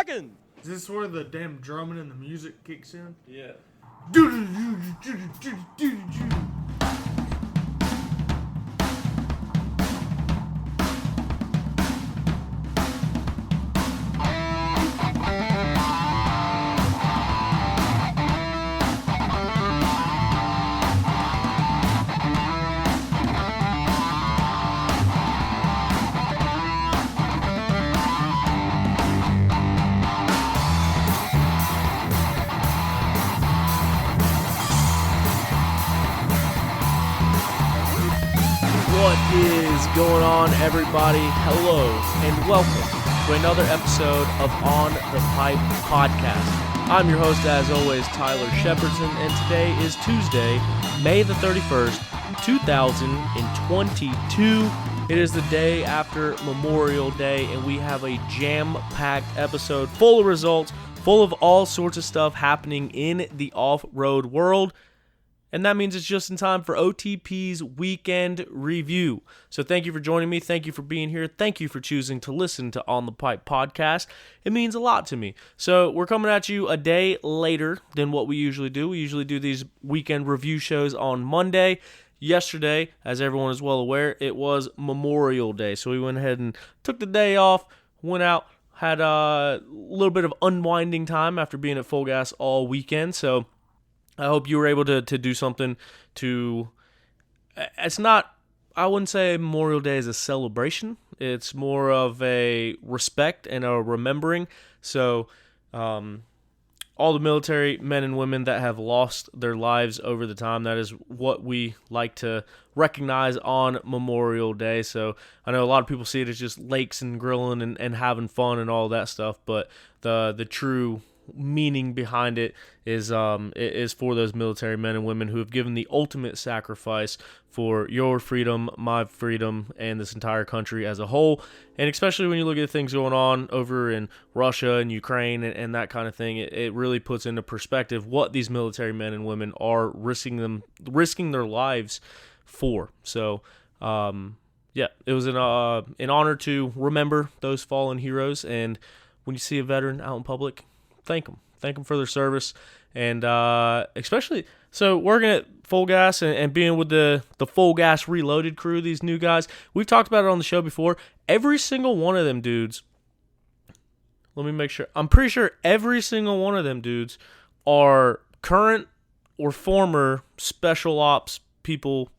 seconds. Is this where the damn drumming and the music kicks in? Yeah. What is going on, everybody? Hello, and welcome to another episode of On the Pipe Podcast. I'm your host, as always, Tyler Shepardson, and today is Tuesday, May the 31st, 2022. It is the day after Memorial Day, and we have a jam-packed episode full of results, full of all sorts of stuff happening in the off-road world. And that means it's just in time for OTP's weekend review. So thank you for joining me. Thank you for being here. Thank you for choosing to listen to On the Pipe Podcast. It means a lot to me. So we're coming at you a day later than what we usually do. We usually do these weekend review shows on Monday. Yesterday, as everyone is well aware, it was Memorial Day. So we went ahead and took the day off, went out, had a little bit of unwinding time after being at full gas all weekend. So I hope you were able to do something to, it's not, I wouldn't say Memorial Day is a celebration. It's more of a respect and a remembering. So all the military men and women that have lost their lives over the time, that is what we like to recognize on Memorial Day. So I know a lot of people see it as just lakes and grilling and having fun and all that stuff, but the true meaning behind it is for those military men and women who have given the ultimate sacrifice for your freedom, my freedom, and this entire country as a whole. And especially when you look at things going on over in Russia and Ukraine and that kind of thing, it really puts into perspective what these military men and women are risking their lives for. So yeah, it was an honor to remember those fallen heroes. And when you see a veteran out in public, thank them for their service. And especially, so working at Full Gas and being with the Full Gas Reloaded crew, these new guys, we've talked about it on the show before. Every single one of them dudes, let me make sure, I'm pretty sure every single one of them dudes are current or former special ops people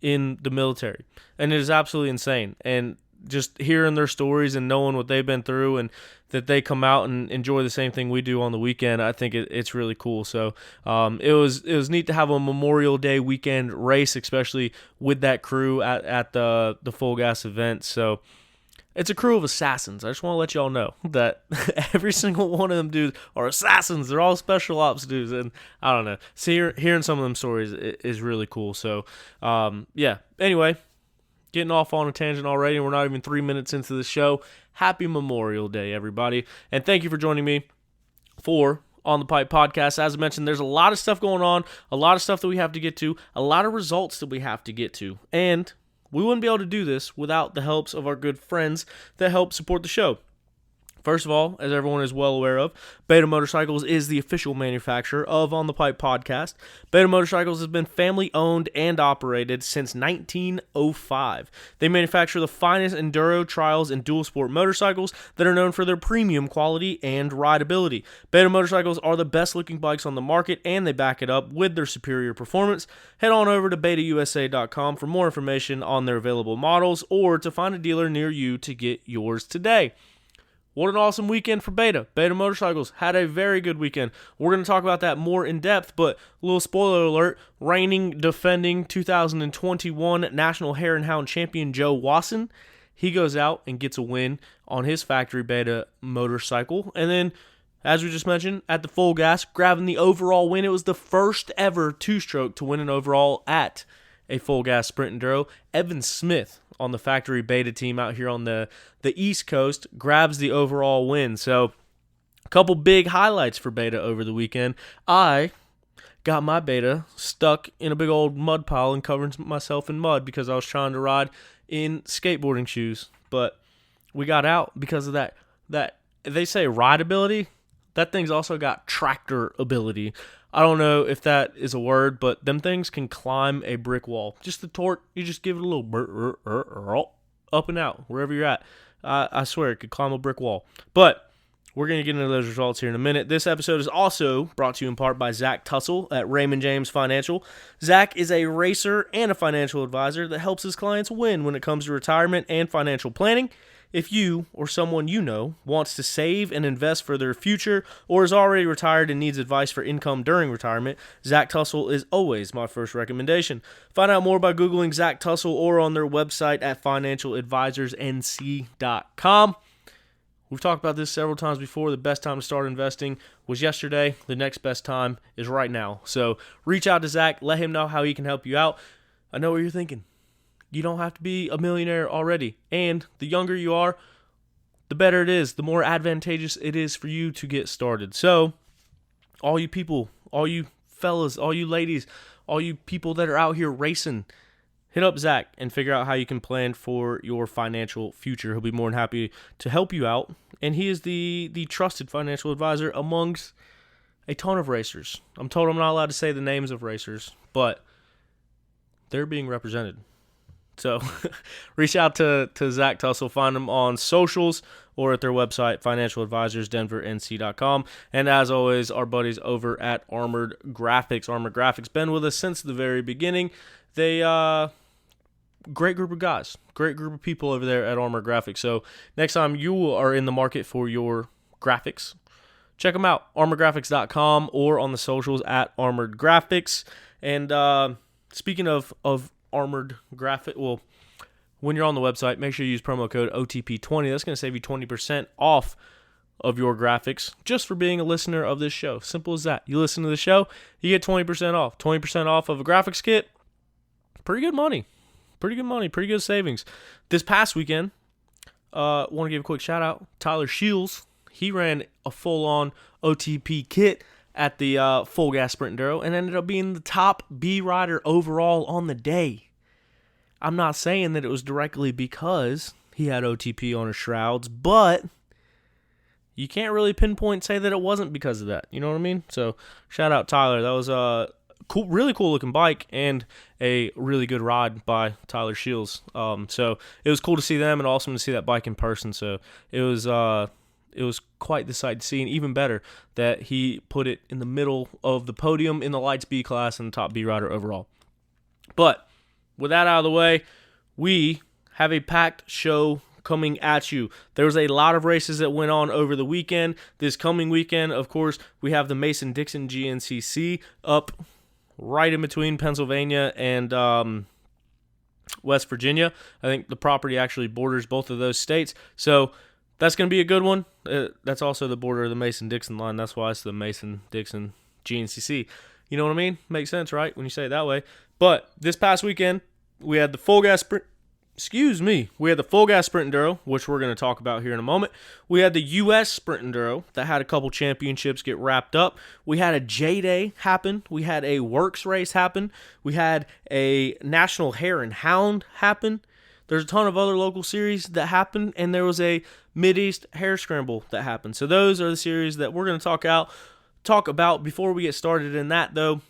in the military. And it is absolutely insane. And just hearing their stories and knowing what they've been through and that they come out and enjoy the same thing we do on the weekend, I think it's really cool. So it was neat to have a Memorial Day weekend race, especially with that crew at the Full Gas event. So it's a crew of assassins. I just want to let y'all know that every single one of them dudes are assassins. They're all special ops dudes, and I don't know. So hearing some of them stories is really cool. So yeah. Anyway, getting off on a tangent already, and we're not even 3 minutes into the show. Happy Memorial Day, everybody. And thank you for joining me for On the Pipe Podcast. As I mentioned, there's a lot of stuff going on, a lot of stuff that we have to get to, a lot of results that we have to get to. And we wouldn't be able to do this without the helps of our good friends that help support the show. First of all, as everyone is well aware of, Beta Motorcycles is the official manufacturer of On the Pipe Podcast. Beta Motorcycles has been family-owned and operated since 1905. They manufacture the finest enduro, trials, and dual sport motorcycles that are known for their premium quality and rideability. Beta Motorcycles are the best-looking bikes on the market, and they back it up with their superior performance. Head on over to betausa.com for more information on their available models or to find a dealer near you to get yours today. What an awesome weekend for Beta. Beta Motorcycles had a very good weekend. We're going to talk about that more in depth, but a little spoiler alert, reigning, defending 2021 National Hare and Hound champion Joe Wasson, he goes out and gets a win on his factory Beta motorcycle. And then, as we just mentioned, at the Full Gas, grabbing the overall win. It was the first ever two-stroke to win an overall at a Full Gas Sprint Enduro. Evan Smith on the factory Beta team out here on the East Coast grabs the overall win. So a couple big highlights for Beta over the weekend. I got my Beta stuck in a big old mud pile and covered myself in mud because I was trying to ride in skateboarding shoes. But we got out because of that they say rideability. That thing's also got tractor ability. I don't know if that is a word, but them things can climb a brick wall. Just the torque, you just give it a little up and out, wherever you're at. I swear, it could climb a brick wall. But we're going to get into those results here in a minute. This episode is also brought to you in part by Zach Tussle at Raymond James Financial. Zach is a racer and a financial advisor that helps his clients win when it comes to retirement and financial planning. If you or someone you know wants to save and invest for their future or is already retired and needs advice for income during retirement, Zach Tussle is always my first recommendation. Find out more by Googling Zach Tussle or on their website at financialadvisorsnc.com. We've talked about this several times before. The best time to start investing was yesterday. The next best time is right now. So reach out to Zach. Let him know how he can help you out. I know what you're thinking. You don't have to be a millionaire already. And the younger you are, the better it is. The more advantageous it is for you to get started. So, all you people, all you fellas, all you ladies, all you people that are out here racing, hit up Zach and figure out how you can plan for your financial future. He'll be more than happy to help you out. And he is the trusted financial advisor amongst a ton of racers. I'm told I'm not allowed to say the names of racers, but they're being represented. So reach out to Zach Tussle. Find him on socials or at their website, financialadvisorsdenvernc.com. And as always, our buddies over at Armored Graphics. Armored Graphics been with us since the very beginning. They great group of guys, great group of people over there at Armored Graphics. So next time you are in the market for your graphics, check them out, armoredgraphics.com or on the socials at Armored Graphics. And speaking of Armored Graphic, well, when you're on the website, make sure you use promo code OTP20. That's going to save you 20% off of your graphics just for being a listener of this show. Simple as that. You listen to the show, you get 20% off. 20% off of a graphics kit. Pretty good money. Pretty good savings. This past weekend, want to give a quick shout out. Tyler Shields, he ran a full-on OTP kit at the full Gas Sprint Enduro and ended up being the top B rider overall on the day. I'm not saying that it was directly because he had OTP on his shrouds, but you can't really pinpoint say that it wasn't because of that. You know what I mean? So shout out Tyler. That was a cool, really cool looking bike and a really good ride by Tyler Shields. So it was cool to see them and awesome to see that bike in person. So it was quite the sight to see, and even better that he put it in the middle of the podium in the Lights B class and the top B rider overall. But with that out of the way, we have a packed show coming at you. There's a lot of races that went on over the weekend. This coming weekend, of course, we have the Mason-Dixon GNCC up right in between Pennsylvania and West Virginia. I think the property actually borders both of those states. So that's going to be a good one. That's also the border of the Mason-Dixon line. That's why it's the Mason-Dixon GNCC. You know what I mean? Makes sense, right, when you say it that way. But this past weekend, we had the full gas sprint. We had the full gas sprint enduro, which we're going to talk about here in a moment. We had the U.S. sprint enduro that had a couple championships get wrapped up. We had a JDay happen. We had a WORCS race happen. We had a national Hare and Hound happen. There's a ton of other local series that happened, and there was a Mideast hare scramble that happened. So those are the series that we're going to talk about. Before we get started in that, though,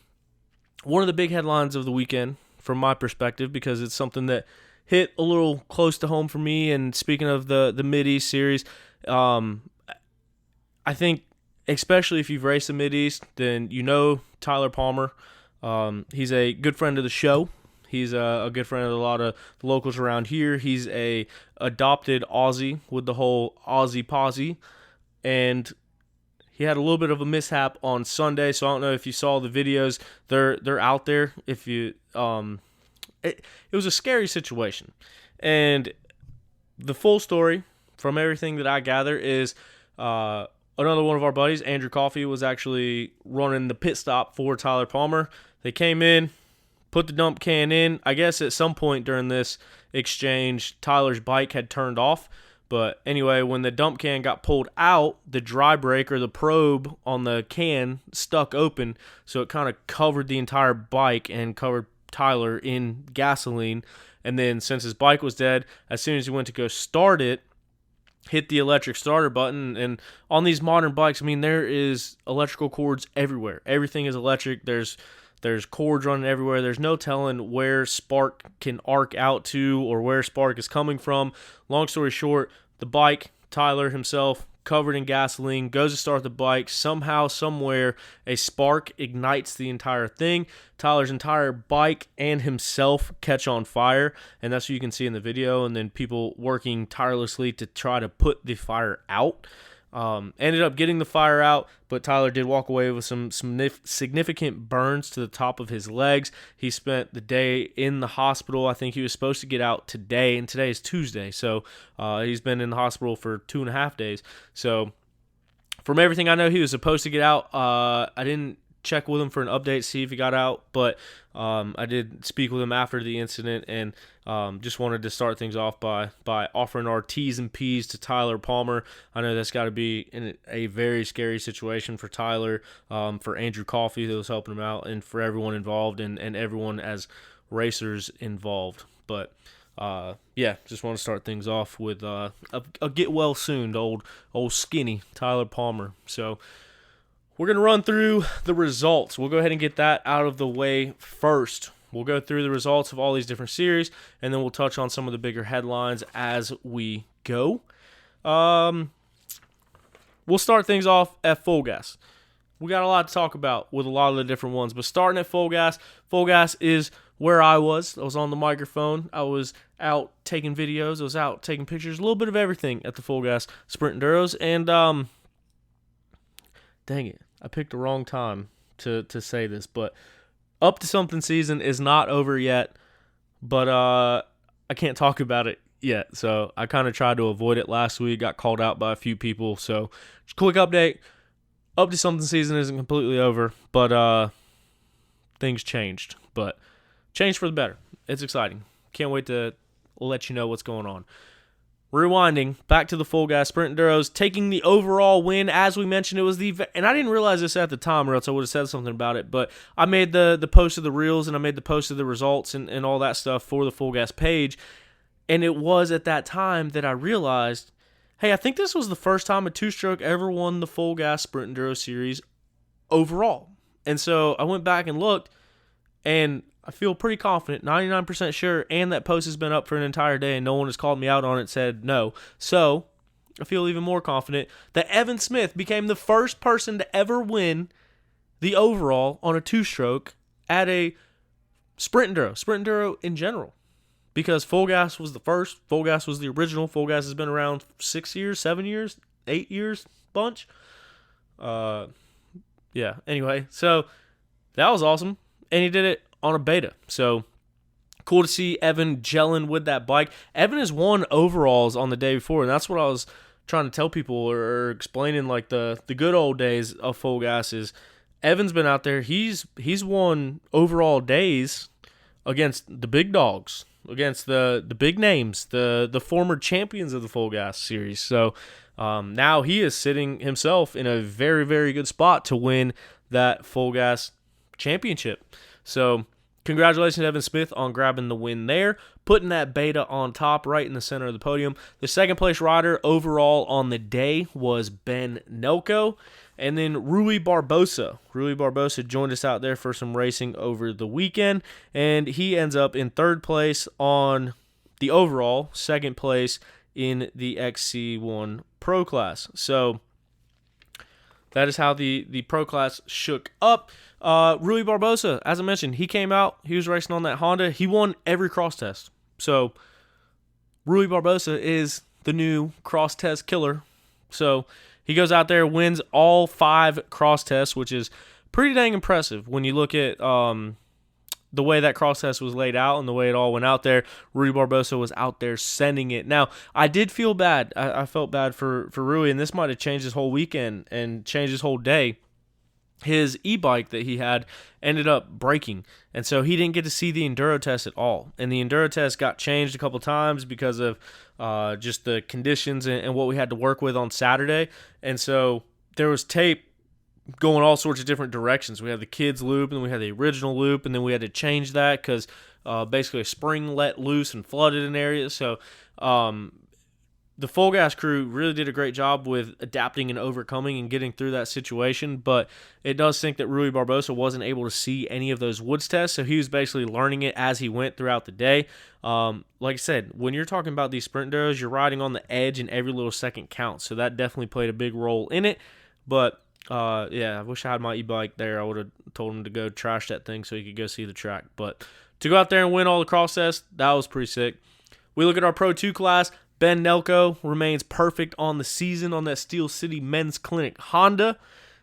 one of the big headlines of the weekend, from my perspective, because it's something that hit a little close to home for me, and speaking of the Mideast series, I think especially if you've raced the Mideast, then you know Tyler Palmer. He's a good friend of the show. He's a good friend of a lot of the locals around here. He's a adopted Aussie with the whole Aussie posse, and he had a little bit of a mishap on Sunday. So I don't know if you saw the videos. They're out there. If you it was a scary situation, and the full story from everything that I gather is another one of our buddies, Andrew Coffey, was actually running the pit stop for Tyler Palmer. They came in, put the dump can in. I guess at some point during this exchange, Tyler's bike had turned off. But anyway, when the dump can got pulled out, the dry brake or the probe on the can stuck open. So it kind of covered the entire bike and covered Tyler in gasoline. And then since his bike was dead, as soon as he went to go start it, hit the electric starter button. And on these modern bikes, I mean, there is electrical cords everywhere. Everything is electric. There's cords running everywhere. There's no telling where spark can arc out to or where spark is coming from. Long story short, the bike, Tyler himself, covered in gasoline, goes to start the bike. Somehow, somewhere, a spark ignites the entire thing. Tyler's entire bike and himself catch on fire, and that's what you can see in the video. And then people working tirelessly to try to put the fire out. Ended up getting the fire out, but Tyler did walk away with some significant burns to the top of his legs. He spent the day in the hospital. I think he was supposed to get out today, and today is Tuesday, so he's been in the hospital for 2.5 days. So from everything I know, he was supposed to get out. I didn't check with him for an update, see if he got out, but I did speak with him after the incident, and just wanted to start things off by offering our T's and P's to Tyler Palmer. I know that's got to be in a very scary situation for Tyler, for Andrew Coffey that was helping him out, and for everyone involved and everyone as racers involved. But yeah, just want to start things off with a get well soon to old skinny Tyler Palmer. So we're going to run through the results. We'll go ahead and get that out of the way first. We'll go through the results of all these different series, and then we'll touch on some of the bigger headlines as we go. We'll start things off at Full Gas. We got a lot to talk about with a lot of the different ones, but starting at Full Gas. Full Gas is where I was. I was on the microphone. I was out taking videos. I was out taking pictures. A little bit of everything at the Full Gas Sprint Enduros, and dang it, I picked the wrong time to say this, but Up to Something season is not over yet, but I can't talk about it yet, so I kind of tried to avoid it last week, got called out by a few people, so just quick update, Up to Something season isn't completely over, but things changed, but changed for the better. It's exciting. Can't wait to let you know what's going on. Rewinding back to the Full Gas Sprint Enduros, taking the overall win. As we mentioned, it was and I didn't realize this at the time, or else I would have said something about it, but I made the post of the reels, and I made the post of the results and all that stuff for the Full Gas page, and it was at that time that I realized, hey, I think this was the first time a two-stroke ever won the Full Gas Sprint Enduro series overall. And so I went back and looked, and I feel pretty confident, 99% sure, and that post has been up for an entire day and no one has called me out on it, said no. So I feel even more confident that Evan Smith became the first person to ever win the overall on a two-stroke at a Sprint Enduro in general. Because Full Gas was the first, Full Gas was the original, Full Gas has been around 6 years, 7 years, 8 years, bunch. Yeah, anyway, so that was awesome, and he did it on a beta. So cool to see Evan gelling with that bike. Evan has won overalls on the day before, and that's what I was trying to tell people or explaining, like the good old days of Full Gas is Evan's been out there. He's won overall days against the big dogs, against the big names, the former champions of the Full Gas series. So now he is sitting himself in a very, very good spot to win that Full Gas championship. So congratulations to Evan Smith on grabbing the win there, putting that beta on top right in the center of the podium. The second place rider overall on the day was Ben Nelko, and then Rui Barbosa. Rui Barbosa joined us out there for some racing over the weekend, and he ends up in third place on the overall, second place in the XC1 Pro Class. So that is how the Pro Class shook up. Rui Barbosa, as I mentioned, he came out. He was racing on that Honda. He won every cross test. So Rui Barbosa is the new cross test killer. So he goes out there, wins all 5 cross tests, which is pretty dang impressive when you look at the way that cross test was laid out and the way it all went out there. Rui Barbosa was out there sending it. Now, I did feel bad. I felt bad for Rui, and this might have changed his whole weekend and changed his whole day. His e-bike that he had ended up breaking, and so he didn't get to see the Enduro test at all. And the Enduro test got changed a couple times because of just the conditions and what we had to work with on Saturday. And so there was tape going all sorts of different directions. We had the kids loop, and then we had the original loop, and then we had to change that because basically a spring let loose and flooded an area. So the Full Gas crew really did a great job with adapting and overcoming and getting through that situation, but it does think that Rui Barbosa wasn't able to see any of those woods tests, so he was basically learning it as he went throughout the day. Like I said, when you're talking about these sprint enduros, you're riding on the edge and every little second counts, so that definitely played a big role in it. But I wish I had my e-bike there. I would have told him to go trash that thing so he could go see the track. But to go out there and win all the cross tests, that was pretty sick. We look at our Pro 2 class. Ben Nelko remains perfect on the season on that Steel City Men's Clinic Honda.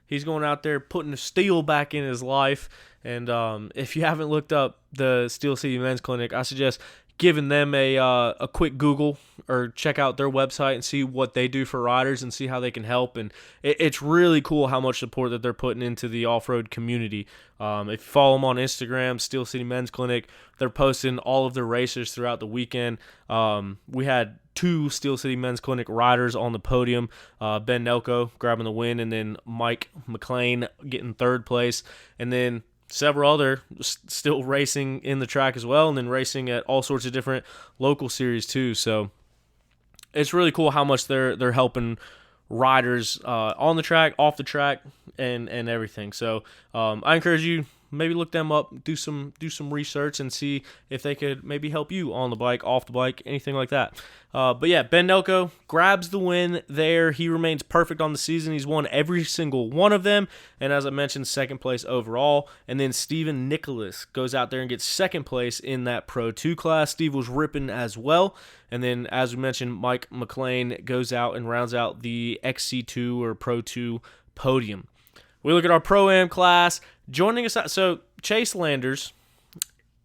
He's going out there putting the steel back in his life. And if you haven't looked up the Steel City Men's Clinic, I suggest giving them a quick Google or check out their website and see what they do for riders and see how they can help. And it's really cool how much support that they're putting into the off-road community. If you follow them on Instagram, Steel City Men's Clinic, they're posting all of their racers throughout the weekend. We had 2 Steel City Men's Clinic riders on the podium. Ben Nelko grabbing the win, and then Mike McLean getting 3rd place. And then several other still racing in the track as well, and then racing at all sorts of different local series too. So it's really cool how much they're helping riders on the track, off the track, and everything. So I encourage you, maybe look them up, do some research, and see if they could maybe help you on the bike, off the bike, anything like that. But yeah, Ben Nelko grabs the win there. He remains perfect on the season. He's won every single one of them, and as I mentioned, 2nd place overall. And then Steven Nicholas goes out there and gets 2nd place in that Pro 2 class. Steve was ripping as well. And then, as we mentioned, Mike McLean goes out and rounds out the XC2 or Pro 2 podium. We look at our Pro-Am class. Joining us out, so Chase Landers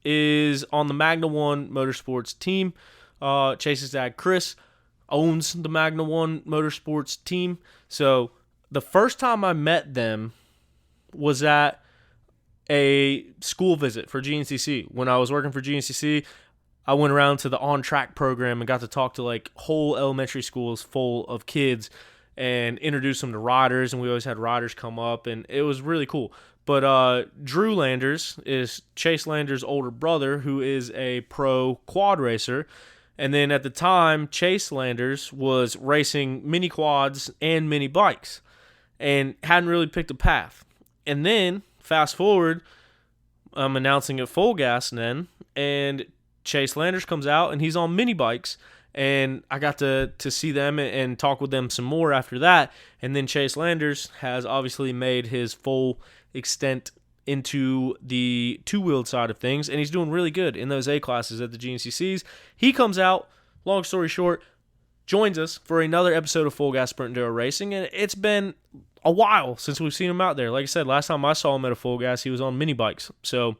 is on the Magna 1 Motorsports team. Chase's dad, Chris, owns the Magna 1 Motorsports team. So the first time I met them was at a school visit for GNCC. When I was working for GNCC, I went around to the on-track program and got to talk to like whole elementary schools full of kids and introduce them to riders, and we always had riders come up, and it was really cool. But Drew Landers is Chase Landers' older brother, who is a pro quad racer. And then at the time, Chase Landers was racing mini quads and mini bikes and hadn't really picked a path. And then, fast forward, I'm announcing at Full Gas then, and Chase Landers comes out, and he's on mini bikes. And I got to see them and talk with them some more after that. And then Chase Landers has obviously made his full extent into the two-wheeled side of things, and he's doing really good in those A classes at the GNCCs. He comes out, long story short, joins us for another episode of Full Gas Sprint Enduro Racing, and it's been a while since we've seen him out there. Like I said, last time I saw him at a Full Gas, he was on mini bikes, so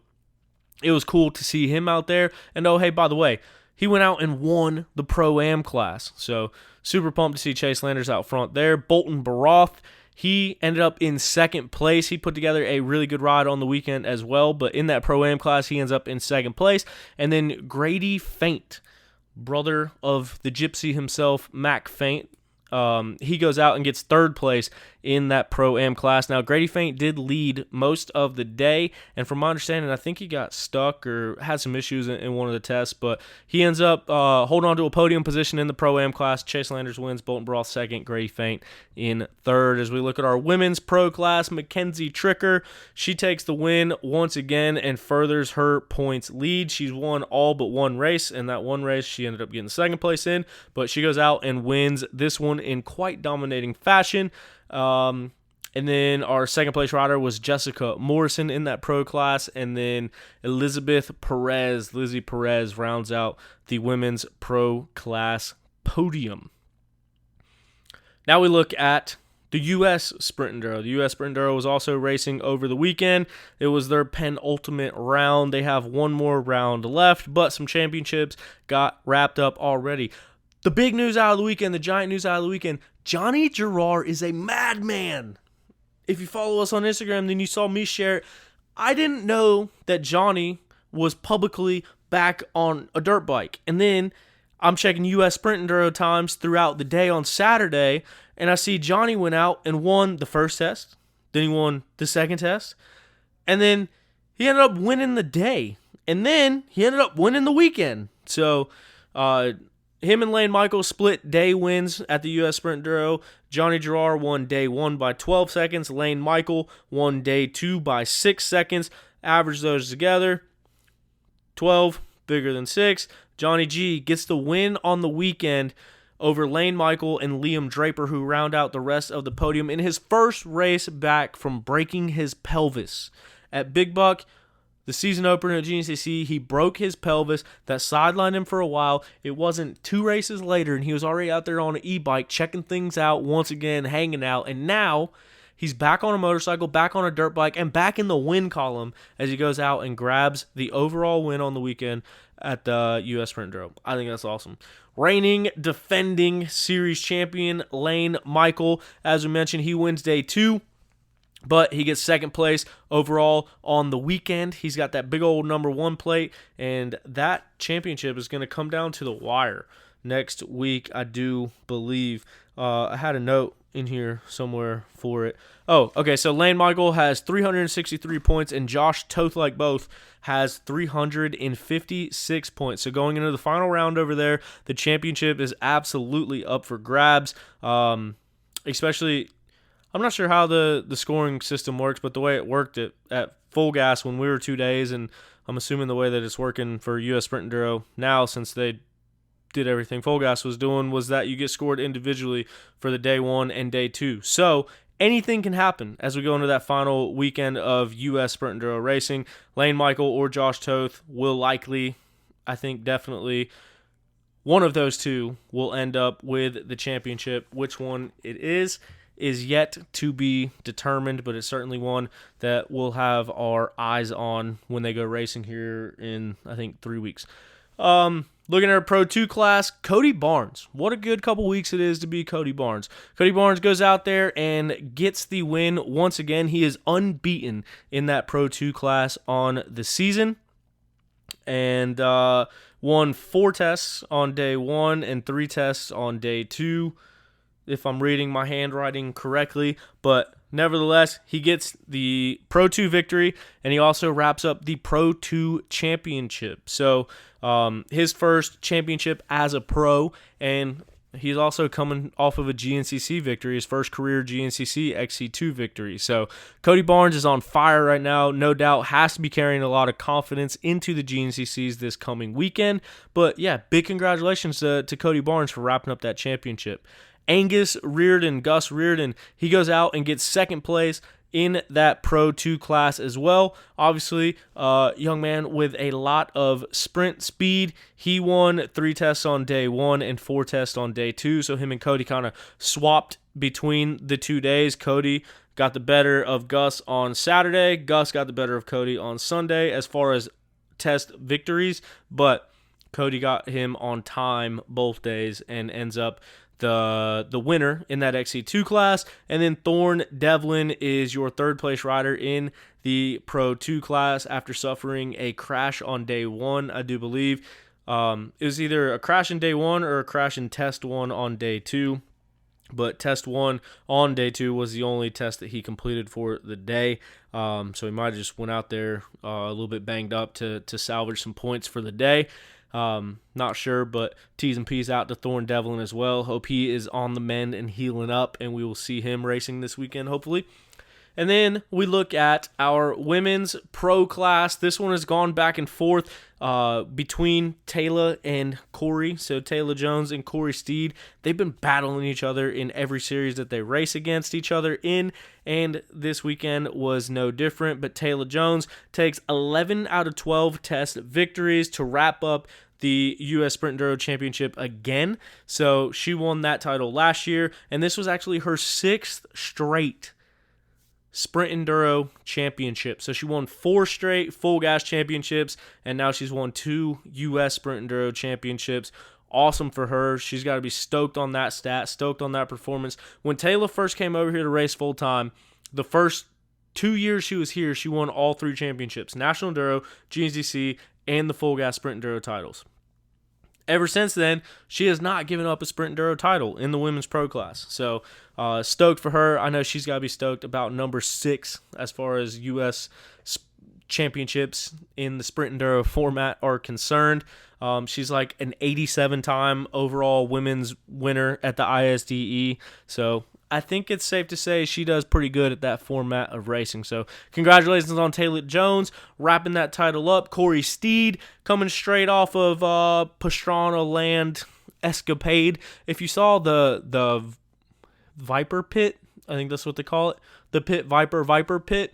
it was cool to see him out there. And oh, hey, by the way, he went out and won the Pro-Am class, so super pumped to see Chase Landers out front there. Bolton Baroth, he ended up in 2nd place. He put together a really good ride on the weekend as well, but in that Pro-Am class, he ends up in 2nd place. And then Grady Faint, brother of the Gypsy himself, Mac Faint, he goes out and gets 3rd place in that Pro-Am class. Now, Grady Faint did lead most of the day, and from my understanding, I think he got stuck or had some issues in one of the tests, but he ends up holding on to a podium position in the Pro-Am class. Chase Landers wins, Bolton Baroth 2nd, Grady Faint in 3rd. As we look at our women's pro class, Mackenzie Tricker, she takes the win once again and furthers her points lead. She's won all but one race, and that one race she ended up getting 2nd place in, but she goes out and wins this one in quite dominating fashion. And then our 2nd place rider was Jessica Morrison in that pro class, and then Lizzie Perez rounds out the women's pro class podium. Now we look at the U.S. Sprint Enduro. The U.S. Sprint Enduro was also racing over the weekend. It was their penultimate round. They have one more round left, but some championships got wrapped up already. The big news out of the weekend, the giant news out of the weekend, Johnny Gerard is a madman. If you follow us on Instagram, then you saw me share it. I didn't know that Johnny was publicly back on a dirt bike. And then I'm checking U.S. Sprint Enduro times throughout the day on Saturday, and I see Johnny went out and won the first test. Then he won the second test. And then he ended up winning the day. And then he ended up winning the weekend. So, him and Lane Michael split day wins at the U.S. Sprint Enduro. Johnny Gerard won day 1 by 12 seconds. Lane Michael won day 2 by 6 seconds. Average those together, 12, bigger than 6. Johnny G gets the win on the weekend over Lane Michael and Liam Draper, who round out the rest of the podium in his first race back from breaking his pelvis. At Big Buck, the season opener at GNCC, he broke his pelvis. That sidelined him for a while. It wasn't 2 races later, and he was already out there on an e-bike, checking things out once again, hanging out. And now he's back on a motorcycle, back on a dirt bike, and back in the win column as he goes out and grabs the overall win on the weekend at the U.S. Sprint Enduro. I think that's awesome. Reigning, defending series champion Lane Michael, as we mentioned, he wins day 2. But he gets second place overall on the weekend. He's got that big old number 1 plate, and that championship is going to come down to the wire next week, I do believe. I had a note in here somewhere for it. Oh, okay, so Lane Michael has 363 points, and Josh Toth, like both, has 356 points. So going into the final round over there, the championship is absolutely up for grabs, especially... I'm not sure how the scoring system works, but the way it worked at Full Gas when we were 2 days, and I'm assuming the way that it's working for U.S. Sprint Enduro now, since they did everything Full Gas was doing, was that you get scored individually for the day 1 and day 2. So anything can happen as we go into that final weekend of U.S. Sprint Enduro racing. Lane Michael or Josh Toth will likely, I think definitely, one of those two will end up with the championship. Which one it is yet to be determined, but it's certainly one that we'll have our eyes on when they go racing here in, I think, 3 weeks. Looking at our Pro 2 class, Cody Barnes. What a good couple weeks it is to be Cody Barnes. Cody Barnes goes out there and gets the win once again. He is unbeaten in that Pro 2 class on the season, and won 4 tests on day 1 and 3 tests on day 2. If I'm reading my handwriting correctly, but nevertheless, he gets the Pro 2 victory, and he also wraps up the Pro 2 championship. So his first championship as a pro, and he's also coming off of a GNCC victory, his first career GNCC XC2 victory. So Cody Barnes is on fire right now, no doubt, has to be carrying a lot of confidence into the GNCCs this coming weekend. But yeah, big congratulations to Cody Barnes for wrapping up that championship. Gus Reardon, he goes out and gets second place in that Pro 2 class as well. Obviously, young man with a lot of sprint speed. He won 3 tests on day 1 and 4 tests on day 2. So him and Cody kind of swapped between the 2 days. Cody got the better of Gus on Saturday. Gus got the better of Cody on Sunday as far as test victories. But Cody got him on time both days and ends up the winner in that XC2 class. And then Thorne Devlin is your third place rider in the Pro 2 class after suffering a crash on day 1, I do believe. It was either a crash in day 1 or a crash in test 1 on day 2. But test 1 on day 2 was the only test that he completed for the day. So he might have just went out there a little bit banged up to salvage some points for the day. Not sure, but T's and P's out to Thorne Devlin as well. Hope he is on the mend and healing up, and we will see him racing this weekend, hopefully. And then we look at our women's pro class. This one has gone back and forth between Taylor and Corey. So Taylor Jones and Corey Steed, they've been battling each other in every series that they race against each other in, and this weekend was no different. But Taylor Jones takes 11 out of 12 test victories to wrap up the U.S. Sprint Enduro Championship again. So she won that title last year, and this was actually her 6th straight Sprint Enduro Championship. So she won 4 straight Full Gas Championships, and now she's won 2 U.S. Sprint Enduro Championships. Awesome for her. She's got to be stoked on that stat, stoked on that performance. When Taylor first came over here to race full-time, the first 2 years she was here, she won all 3 championships: National Enduro, GNCC, and the Full Gas Sprint Enduro titles. Ever since then, she has not given up a Sprint Enduro title in the women's pro class. So stoked for her. I know she's got to be stoked about number 6 as far as U.S. championships in the Sprint Enduro format are concerned. She's like an 87-time overall women's winner at the ISDE. So I think it's safe to say she does pretty good at that format of racing. So congratulations on Taylor Jones wrapping that title up. Corey Steed coming straight off of Pastrana Land escapade. If you saw the Viper Pit, I think that's what they call it, the Pit Viper Pit,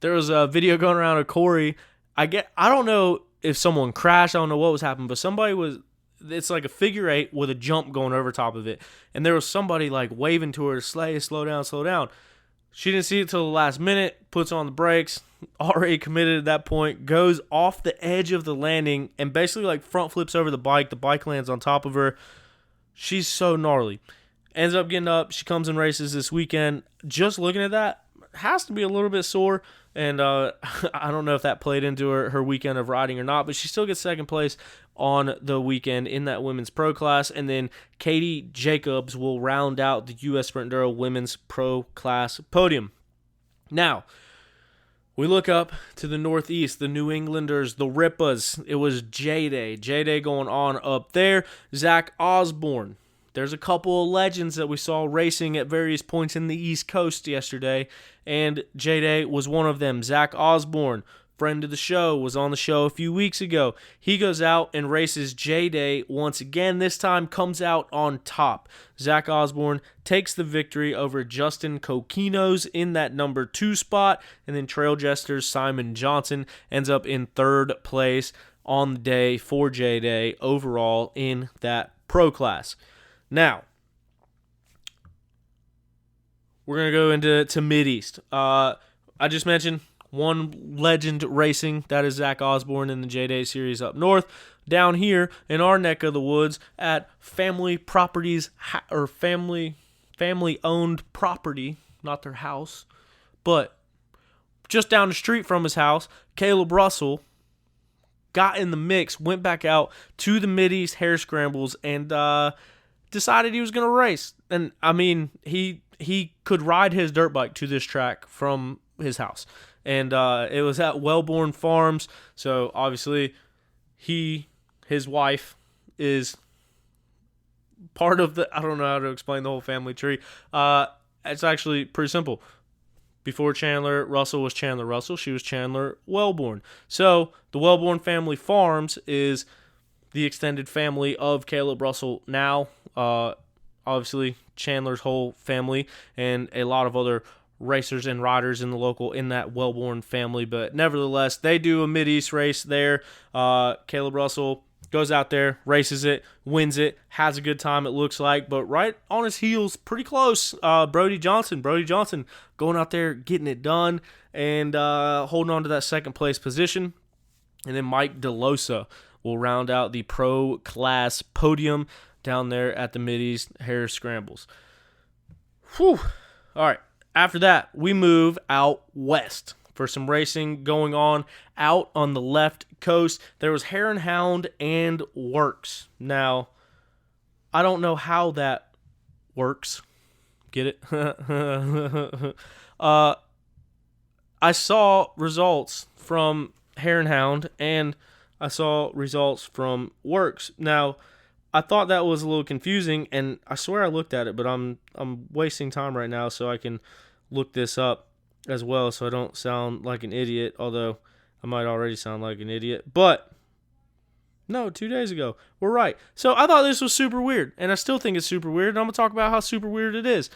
there was a video going around of Corey. I don't know if someone crashed. I don't know what was happening, but it's like a figure eight with a jump going over top of it. And there was somebody like waving to her to slow down. She didn't see it till the last minute, puts on the brakes, already committed at that point, goes off the edge of the landing and basically like front flips over the bike. The bike lands on top of her. She's so gnarly. Ends up getting up. She comes and races this weekend. Just looking at that, has to be a little bit sore. And I don't know if that played into her weekend of riding or not, but she still gets second place on the weekend in that women's pro class. And then Katie Jacobs will round out the U.S. Sprint Enduro women's pro class podium. Now, we look up to the Northeast, the New Englanders, the Rippas. It was JDay. JDay going on up there. Zach Osborne. There's a couple of legends that we saw racing at various points in the East Coast yesterday, and JDay was one of them. Zach Osborne, friend of the show, was on the show a few weeks ago. He goes out and races JDay once again. This time comes out on top. Zach Osborne takes the victory over Justin Coquinos in that number 2 spot, and then Trail Jester's Simon Johnson ends up in 3rd place on the day for JDay overall in that pro class. Now, we're going to go into Mideast. I just mentioned one legend racing. That is Zach Osborne in the JDay series up north. Down here in our neck of the woods at Family Properties, or family-owned property, not their house, but just down the street from his house, Caleb Russell got in the mix, went back out to the Mideast Hare Scrambles, and decided he was going to race. And, I mean, he could ride his dirt bike to this track from his house. And it was at Wellborn Farms. So, obviously, his wife is part of the... I don't know how to explain the whole family tree. It's actually pretty simple. Before Chandler Russell was Chandler Russell, she was Chandler Wellborn. So, the Wellborn Family Farms is the extended family of Caleb Russell now. Obviously, Chandler's whole family and a lot of other racers and riders in that Wellborn family. But nevertheless, they do a Mideast race there. Caleb Russell goes out there, races it, wins it, has a good time, it looks like. But right on his heels, pretty close, Brody Johnson going out there, getting it done, and holding on to that second place position. And then Mike DeLosa will round out the pro class podium down there at the Mideast Hare Scrambles. Whew. All right. After that, we move out west for some racing going on out on the left coast. There was Hare and Hound and WORCS. Now, I don't know how that works. Get it? I saw results from Hare and Hound, and I saw results from WORCS. Now, I thought that was a little confusing, and I swear I looked at it, but I'm wasting time right now, so I can look this up as well, so I don't sound like an idiot, although I might already sound like an idiot. But no, 2 days ago, we're right. So I thought this was super weird, and I still think it's super weird, and I'm gonna talk about how super weird it is.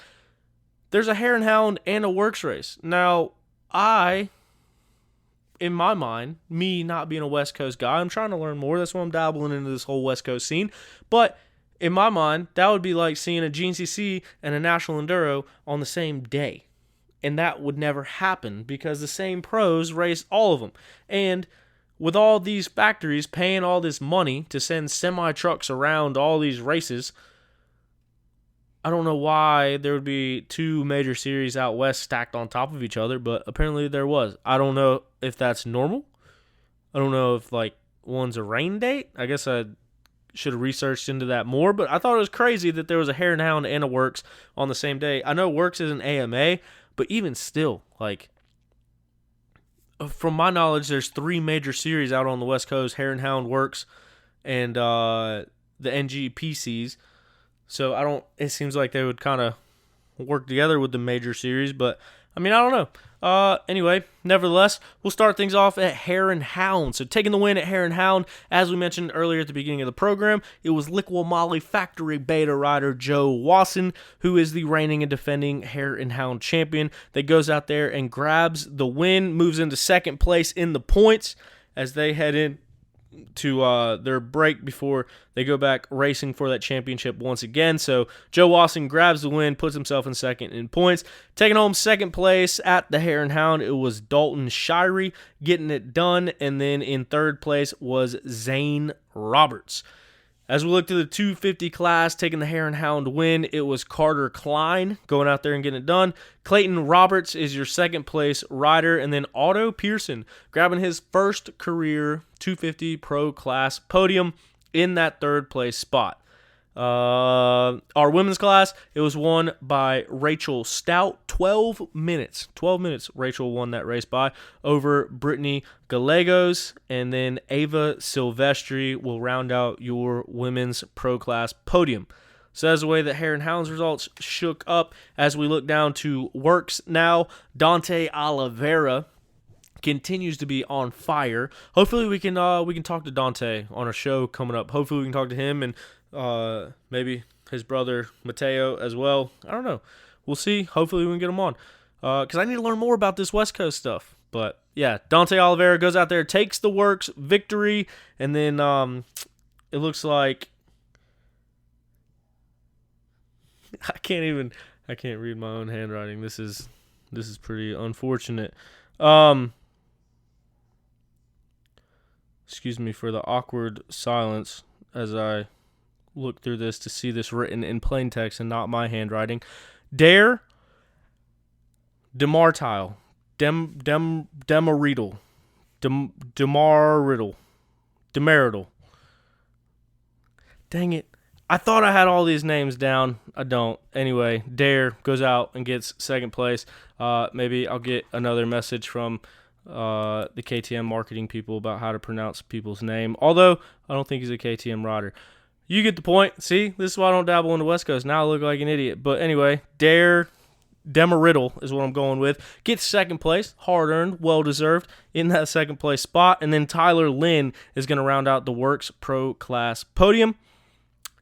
There's a Hare and Hound and a WORCS race. Now, in my mind, me not being a West Coast guy, I'm trying to learn more. That's why I'm dabbling into this whole West Coast scene. But in my mind, that would be like seeing a GNCC and a National Enduro on the same day. And that would never happen because the same pros race all of them. And with all these factories paying all this money to send semi-trucks around all these races, I don't know why there would be 2 major series out west stacked on top of each other, but apparently there was. I don't know if that's normal. I don't know if, like, one's a rain date. I guess I should have researched into that more, but I thought it was crazy that there was a Hare and Hound and a WORCS on the same day. I know WORCS is an AMA, but even still, like, from my knowledge, there's 3 major series out on the West Coast: Hare and Hound, WORCS, and the NGPCs. So it seems like they would kind of work together with the major series, but I mean, I don't know. Anyway, nevertheless, we'll start things off at Hare and Hound. So taking the win at Hare and Hound, as we mentioned earlier at the beginning of the program, it was Liqui-Moly Factory Beta rider Joe Wasson, who is the reigning and defending Hare and Hound champion, that goes out there and grabs the win, moves into second place in the points as they head in to their break before they go back racing for that championship once again. So Joe Wasson grabs the win, puts himself in second in points. Taking home second place at the Hare and Hound, it was Dalton Shirey getting it done. And then in third place was Zane Roberts. As we look to the 250 class, taking the Hare and Hound win, it was Carter Klein going out there and getting it done. Clayton Roberts is your second place rider, and then Otto Pearson grabbing his first career 250 pro class podium in that third place spot. Our women's class, it was won by Rachel Stout. 12 minutes Rachel won that race by over Brittany Gallegos, and then Ava Silvestri will round out your women's pro class podium. So that's the way that Hare and Hound's results shook up. As we look down to WORCS now, Dante Oliveira continues to be on fire. Hopefully we can talk to Dante on a show coming up. Hopefully we can talk to him and maybe his brother Mateo as well. I don't know. We'll see. Hopefully we can get him on. Because I need to learn more about this West Coast stuff. But yeah, Dante Oliveira goes out there, takes the WORCS victory, and then it looks like I can't read my own handwriting. This is pretty unfortunate. Excuse me for the awkward silence as I look through this to see this written in plain text and not my handwriting. Dare Demartile. Demarital. Demarital. Dang it. I thought I had all these names down. I don't. Anyway, Dare goes out and gets second place. Maybe I'll get another message from the KTM marketing people about how to pronounce people's name. Although, I don't think he's a KTM rider. You get the point. See, this is why I don't dabble in the West Coast. Now I look like an idiot. But anyway, Dare Demarital is what I'm going with. Gets second place. Hard-earned, well-deserved in that second place spot. And then Tyler Lynn is going to round out the WORCS Pro Class podium.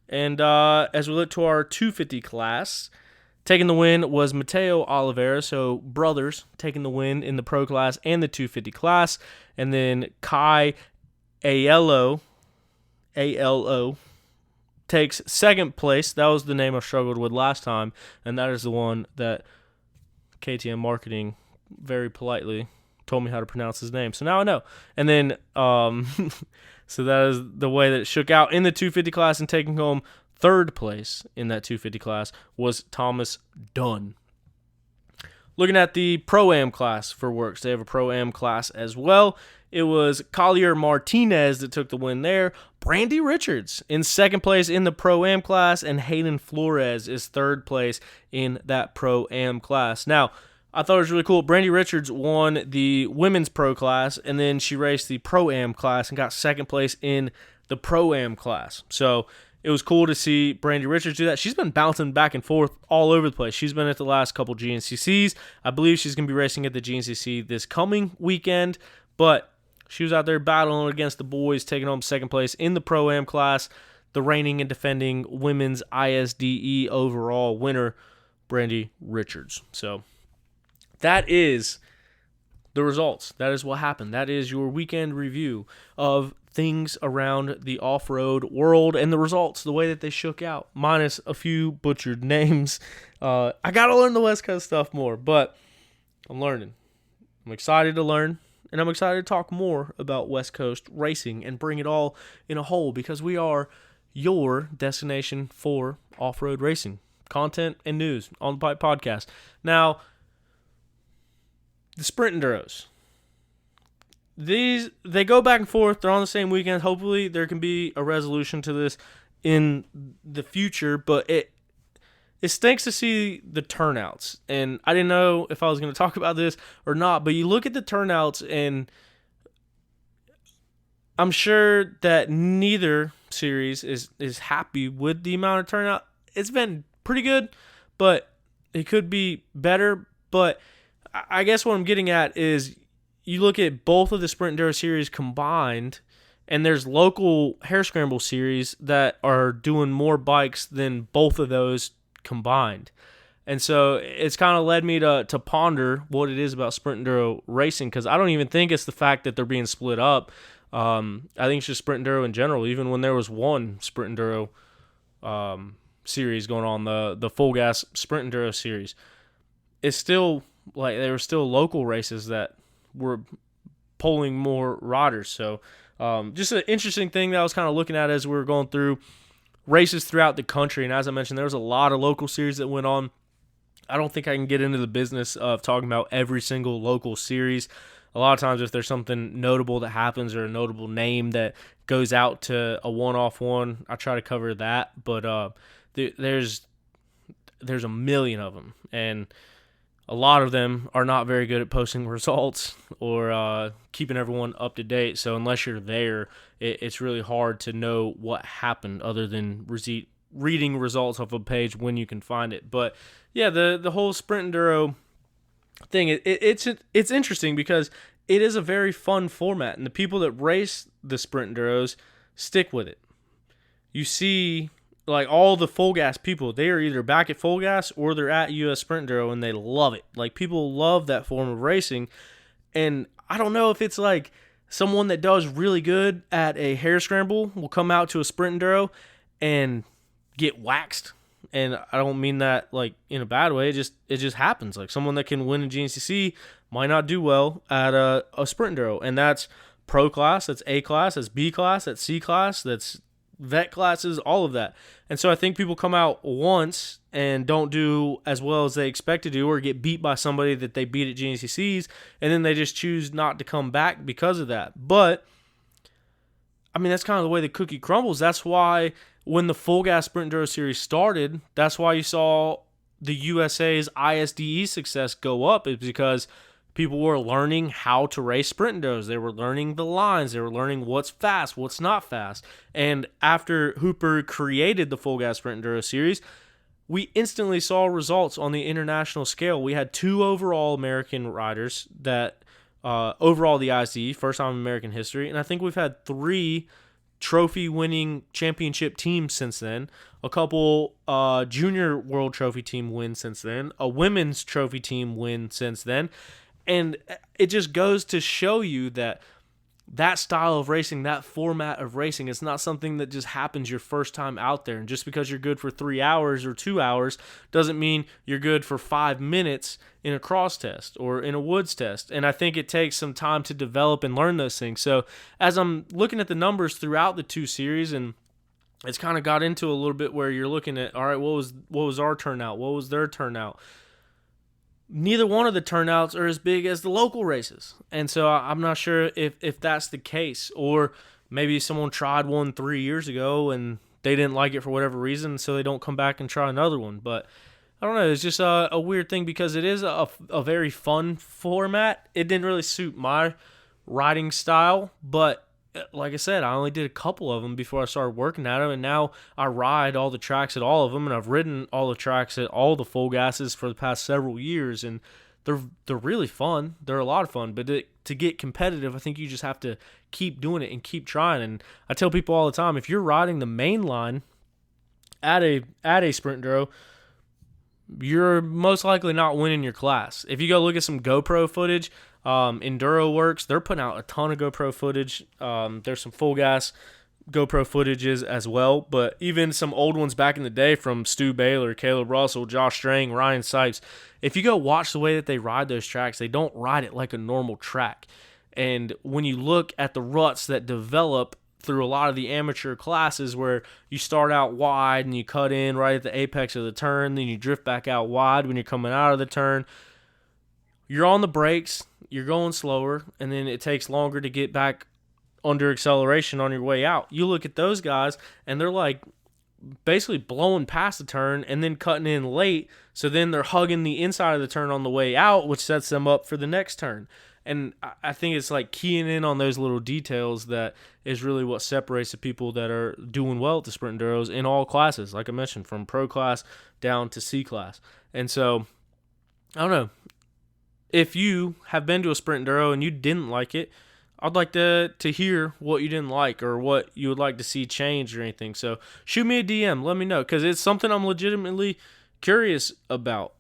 And as we look to our 250 class, taking the win was Mateo Oliveira. So brothers taking the win in the Pro Class and the 250 class. And then Kai ALO takes second place. That was the name I struggled with last time, and that is the one that KTM marketing very politely told me how to pronounce his name. So now I know. And then, so that is the way that it shook out in the 250 class, and taking home third place in that 250 class was Thomas Dunn. Looking at the Pro-Am class for WORCS, they have a Pro-Am class as well. It was Collier Martinez that took the win there. Brandy Richards in second place in the Pro-Am class, and Hayden Flores is third place in that Pro-Am class. Now, I thought it was really cool. Brandy Richards won the women's Pro class, and then she raced the Pro-Am class and got second place in the Pro-Am class. So it was cool to see Brandy Richards do that. She's been bouncing back and forth all over the place. She's been at the last couple GNCCs. I believe she's going to be racing at the GNCC this coming weekend, but she was out there battling against the boys, taking home second place in the Pro-Am class. The reigning and defending women's ISDE overall winner, Brandy Richards. So that is the results. That is what happened. That is your weekend review of things around the off-road world and the results, the way that they shook out, minus a few butchered names. I got to learn the West Coast stuff more, but I'm learning. I'm excited to learn, and I'm excited to talk more about West Coast racing and bring it all in a whole, because we are your destination for off-road racing, content and news on the Pipe Podcast. Now, the Sprint Enduros. They go back and forth. They're on the same weekend. Hopefully there can be a resolution to this in the future, but it stinks to see the turnouts. And I didn't know if I was going to talk about this or not, but you look at the turnouts, and I'm sure that neither series is happy with the amount of turnout. It's been pretty good, but it could be better. But I guess what I'm getting at is you look at both of the Sprint Enduro series combined, and there's local Hare Scramble series that are doing more bikes than both of those combined. And so it's kind of led me to ponder what it is about Sprint Enduro racing, because I don't even think it's the fact that they're being split up. I think it's just Sprint Enduro in general. Even when there was one Sprint Enduro series going on, the Full Gas Sprint Enduro series, it's still like there were still local races that were pulling more riders. So just an interesting thing that I was kind of looking at as we were going through races throughout the country. And as I mentioned, there was a lot of local series that went on. I don't think I can get into the business of talking about every single local series. A lot of times if there's something notable that happens or a notable name that goes out to a one-off one, I try to cover that. But there's a million of them, and a lot of them are not very good at posting results or keeping everyone up to date. So unless you're there, it's really hard to know what happened other than reading results off a page when you can find it. But yeah, the whole Sprint Enduro thing, it's interesting because it is a very fun format, and the people that race the Sprint Enduros stick with it. You see, like, all the Full Gas people, they are either back at Full Gas or they're at US Sprint Enduro, and they love it. Like, people love that form of racing, and I don't know if it's like someone that does really good at a Hare Scramble will come out to a Sprint Enduro and get waxed. And I don't mean that like in a bad way. It just happens. Like, someone that can win a GNCC might not do well at a Sprint Enduro, and that's Pro class, that's A class, that's B class, that's C class, that's vet classes, all of that. And so I think people come out once and don't do as well as they expect to do, or get beat by somebody that they beat at GNCCs, and then they just choose not to come back because of that. But I mean, that's kind of the way the cookie crumbles. That's why when the Full Gas Sprint Enduro series started, that's why you saw the USA's ISDE success go up, is because people were learning how to race Sprint Enduros. They were learning the lines. They were learning what's fast, what's not fast. And after Hooper created the Full Gas Sprint Enduro series, we instantly saw results on the international scale. We had 2 overall American riders that overall the ISDE, first time in American history. And I think we've had 3 trophy-winning championship teams since then, a couple junior world trophy team wins since then, a women's trophy team win since then, and it just goes to show you that style of racing, that format of racing, it's not something that just happens your first time out there. And just because you're good for 3 hours or 2 hours doesn't mean you're good for 5 minutes in a cross test or in a woods test. And I think it takes some time to develop and learn those things. So as I'm looking at the numbers throughout the 2 series, and it's kind of got into a little bit where you're looking at, all right, what was our turnout? What was their turnout? Neither one of the turnouts are as big as the local races. And so I'm not sure if that's the case. Or maybe someone tried one 3 years ago and they didn't like it for whatever reason, so they don't come back and try another one. But I don't know. It's just a weird thing because it is a very fun format. It didn't really suit my riding style, but like I said, I only did a couple of them before I started working at them, and now I ride all the tracks at all of them, and I've ridden all the tracks at all the Full Gases for the past several years, and they're really fun. They're a lot of fun, but to get competitive, I think you just have to keep doing it and keep trying. And I tell people all the time, if you're riding the main line at a Sprint Enduro, you're most likely not winning your class. If you go look at some GoPro footage, Enduro WORCS, they're putting out a ton of GoPro footage. There's some Full Gas GoPro footages as well, but even some old ones back in the day from Stu Baylor, Caleb Russell, Josh Strang, Ryan Sipes. If you go watch the way that they ride those tracks, they don't ride it like a normal track. And when you look at the ruts that develop through a lot of the amateur classes where you start out wide and you cut in right at the apex of the turn, then you drift back out wide when you're coming out of the turn, you're on the brakes, you're going slower, and then it takes longer to get back under acceleration on your way out. You look at those guys, and they're like basically blowing past the turn and then cutting in late. So then they're hugging the inside of the turn on the way out, which sets them up for the next turn. And I think it's like keying in on those little details that is really what separates the people that are doing well at the Sprint Enduros in all classes, like I mentioned, from Pro class down to C class. And so, I don't know. If you have been to a Sprint Enduro and you didn't like it, I'd like to hear what you didn't like or what you would like to see change or anything. So shoot me a DM. Let me know, because it's something I'm legitimately curious about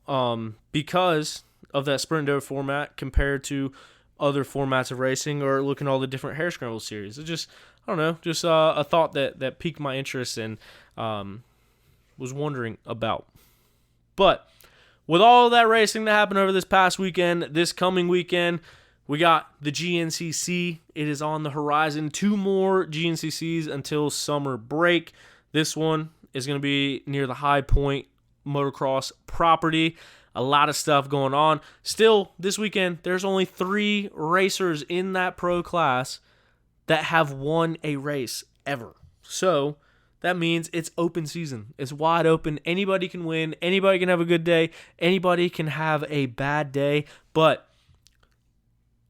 because of that Sprint Enduro format compared to other formats of racing, or looking at all the different Hare Scramble series. It just, I don't know, just a thought that piqued my interest and was wondering about. But with all of that racing that happened over this past weekend, this coming weekend, we got the GNCC. It is on the horizon. 2 more GNCCs until summer break. This one is going to be near the High Point Motocross property. A lot of stuff going on. Still, this weekend, there's only 3 racers in that pro class that have won a race ever. So that means it's open season. It's wide open. Anybody can win. Anybody can have a good day. Anybody can have a bad day. But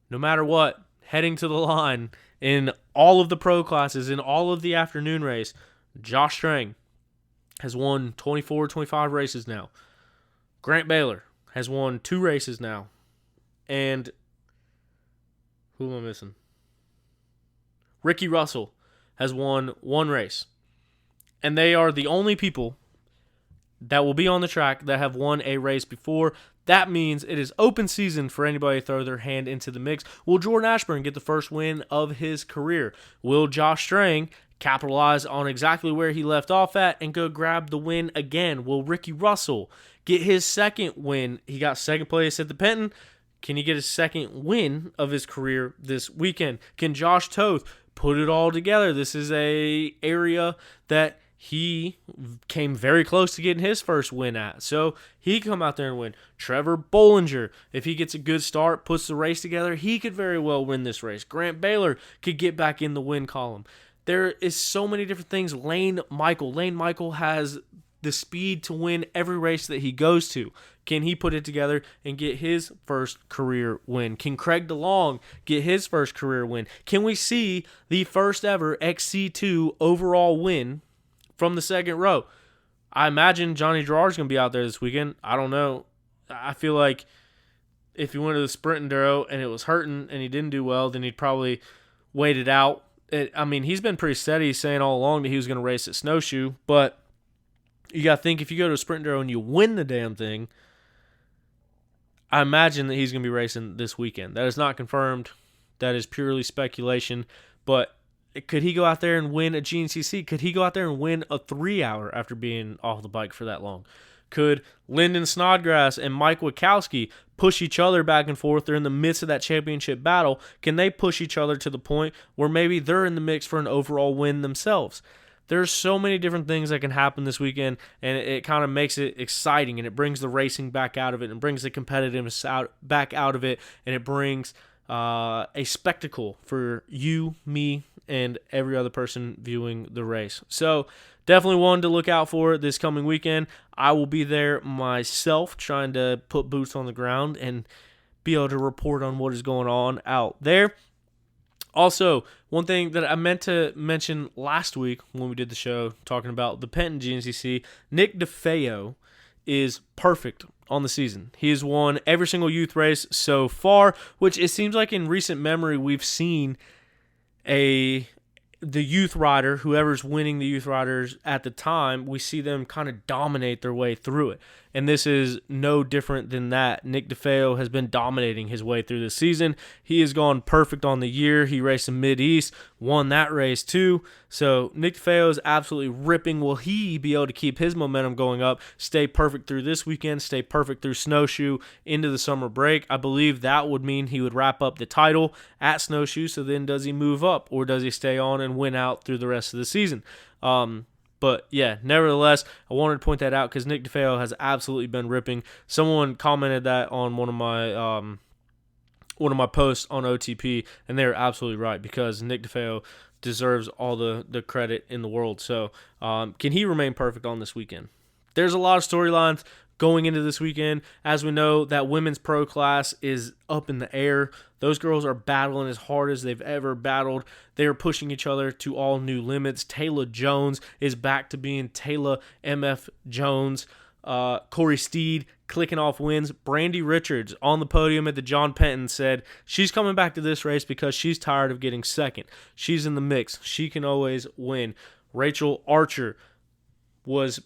no matter what, heading to the line in all of the pro classes, in all of the afternoon race, Josh Strang has won 24, 25 races now. Grant Baylor has won 2 races now. And who am I missing? Ricky Russell has won 1 race. And they are the only people that will be on the track that have won a race before. That means it is open season for anybody to throw their hand into the mix. Will Jordan Ashburn get the first win of his career? Will Josh Strang capitalize on exactly where he left off at and go grab the win again? Will Ricky Russell get his second win? He got second place at the Penton. Can he get his second win of his career this weekend? Can Josh Toth put it all together? This is a area that he came very close to getting his first win at. So he can come out there and win. Trevor Bollinger, if he gets a good start, puts the race together, he could very well win this race. Grant Baylor could get back in the win column. There is so many different things. Lane Michael has the speed to win every race that he goes to. Can he put it together and get his first career win? Can Craig DeLong get his first career win? Can we see the first ever XC2 overall win from the second row? I imagine Johnny Gerard's going to be out there this weekend. I don't know. I feel like if he went to the Sprint Enduro and it was hurting and he didn't do well, then he'd probably wait it out. He's been pretty steady saying all along that he was going to race at Snowshoe, but you got to think, if you go to a Sprint Enduro and you win the damn thing, I imagine that he's going to be racing this weekend. That is not confirmed. That is purely speculation, but could he go out there and win a GNCC? Could he go out there and win a 3-hour after being off the bike for that long? Could Lyndon Snodgrass and Mike Wachowski push each other back and forth? They're in the midst of that championship battle. Can they push each other to the point where maybe they're in the mix for an overall win themselves? There's so many different things that can happen this weekend, and it kind of makes it exciting, and it brings the racing back out of it, and brings the competitiveness back out of it, and it brings a spectacle for you, me, and every other person viewing the race. So definitely one to look out for this coming weekend. I will be there myself, trying to put boots on the ground and be able to report on what is going on out there. Also, one thing that I meant to mention last week when we did the show talking about the Penton GNCC, Nick DeFeo is perfect on the season. He has won every single youth race so far, which it seems like in recent memory we've seen the youth rider, whoever's winning the youth riders at the time, we see them kind of dominate their way through it. And this is no different than that. Nick DeFeo has been dominating his way through this season. He has gone perfect on the year. He raced in Mideast, won that race too. So Nick DeFeo is absolutely ripping. Will he be able to keep his momentum going up, stay perfect through this weekend, stay perfect through Snowshoe into the summer break? I believe that would mean he would wrap up the title at Snowshoe. So then does he move up, or does he stay on and win out through the rest of the season? But yeah, nevertheless, I wanted to point that out because Nick DeFeo has absolutely been ripping. Someone commented that on one of my one of my posts on OTP, and they're absolutely right because Nick DeFeo deserves all the credit in the world. So can he remain perfect on this weekend? There's a lot of storylines going into this weekend. As we know, that women's pro class is up in the air. Those girls are battling as hard as they've ever battled. They are pushing each other to all new limits. Taylor Jones is back to being Taylor MF Jones. Corey Steed clicking off wins. Brandy Richards on the podium at the John Penton said she's coming back to this race because she's tired of getting second. She's in the mix. She can always win. Rachel Archer was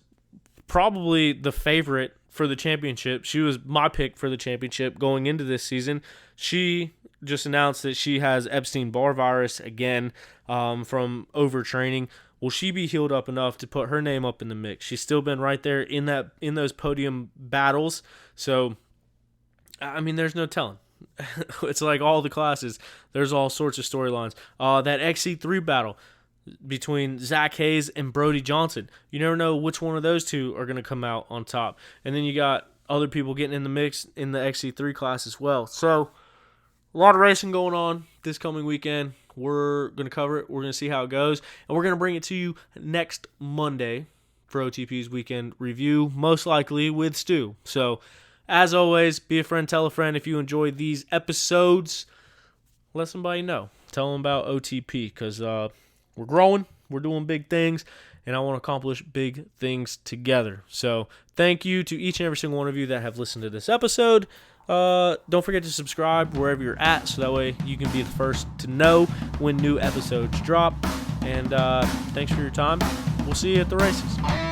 probably the favorite for the championship. She was my pick for the championship going into this season. She just announced that she has Epstein-Barr virus again from overtraining. Will she be healed up enough to put her name up in the mix? She's still been right there in those podium battles. So, I mean, there's no telling. It's like all the classes. There's all sorts of storylines. That XC3 battle between Zach Hayes and Brody Johnson. You never know which one of those two are going to come out on top. And then you got other people getting in the mix in the XC3 class as well. So, a lot of racing going on this coming weekend. We're going to cover it. We're going to see how it goes. And we're going to bring it to you next Monday for OTP's weekend review, most likely with Stu. So, as always, be a friend, tell a friend. If you enjoy these episodes, let somebody know. Tell them about OTP because we're growing. We're doing big things. And I want to accomplish big things together. So, thank you to each and every single one of you that have listened to this episode. Don't forget to subscribe wherever you're at so that way you can be the first to know when new episodes drop. And thanks for your time. We'll see you at the races.